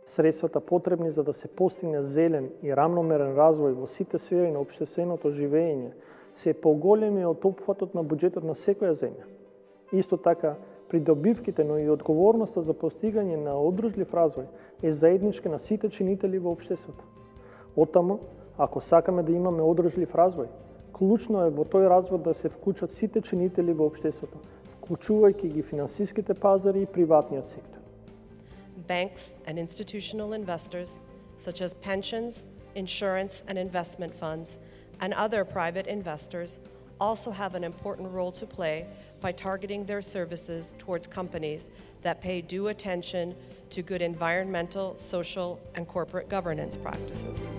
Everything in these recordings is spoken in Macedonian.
Средствата потребни за да се постигне зелен и рамномерен развој во сите сфери на општественото живење се поголеми од опфатот на буџетот на секоја земја. Исто така, придобивките, но и одговорноста за постигање на одржлив развој е заедничка на сите чинители во општеството. Оттаму, ако сакаме да имаме одржлив развој, клучно е во тој развој да се вклучат сите чинители во општеството, вклучувајќи ги финансиските пазари и приватниот сектор. Banks and institutional investors, such as pensions, insurance and investment funds, and other private investors, also have an important role to play by targeting their services towards companies that pay due attention to good environmental, social, and corporate governance practices.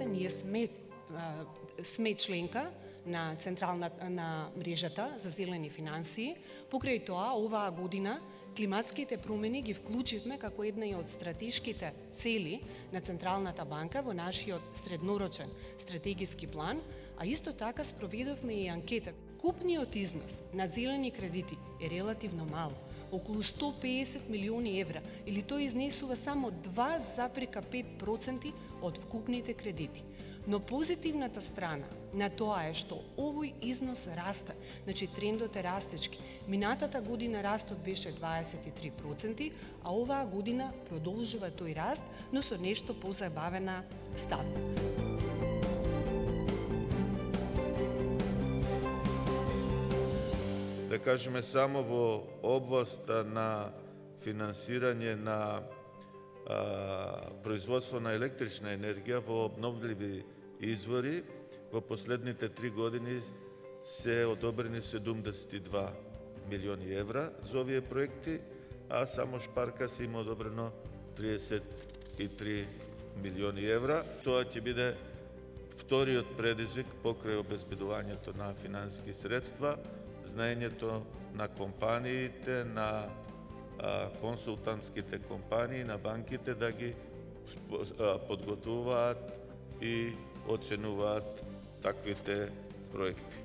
Ние сме членка на на мрежата за зелени финансии. Покрај тоа, оваа година климатските промени ги вклучивме како една од стратешките цели на Централната банка во нашиот среднорочен стратегиски план, а исто така спроведовме и анкета. Купниот износ на зелени кредити е релативно мал, околу 150 милиони евра, или тој изнесува само 2,5% од вкупните кредити. Но позитивната страна на тоа е што овој износ расте, значи трендот е растечки. Минатата година растот беше 23%, а оваа година продолжува тој раст, но со нешто позабавена ставка. Да кажеме, само во областа на финансирање на производство на електрична енергија во обновливи извори, во последните 3 години се одобрени 72 милиони евра за овие проекти, а само Шпарка се има одобрено 33 милиони евра. Тоа ќе биде вториот предизвик покрај обезбедувањето на финансиски средства, знаењето на компаниите, на консултантските компании, на банките да ги подготвуваат и оценуваат таквите проекти.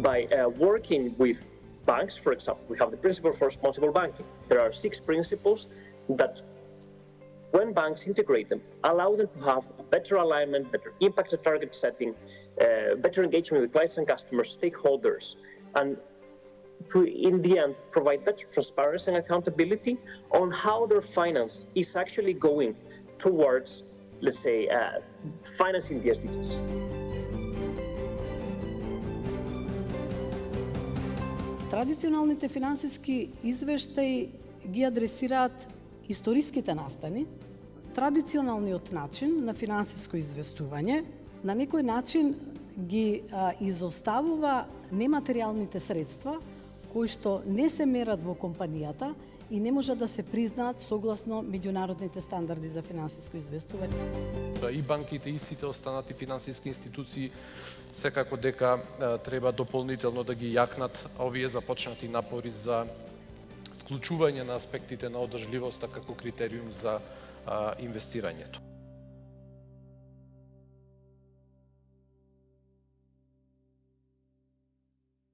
By working with banks, for example, we have the principle for responsible banking. There are 6 principles that, when banks integrate them, allow them to have a better alignment, better impact and target setting, better engagement with clients and customers, stakeholders, and to, in the end, provide better transparency and accountability on how their finance is actually going towards, let's say, financing the SDGs. Традиционалните финансиски извештаи ги адресираат историските настани, традиционалниот начин на финансиско известување на некој начин ги изоставува нематеријалните средства кои што не се мерат во компанијата и не може да се признаат согласно меѓународните стандарди за финансиско известување. И банките и сите останати финансиски институции секако дека треба дополнително да ги јакнат овие започнати напори за вклучување на аспектите на одржливоста како критериум за инвестирањето.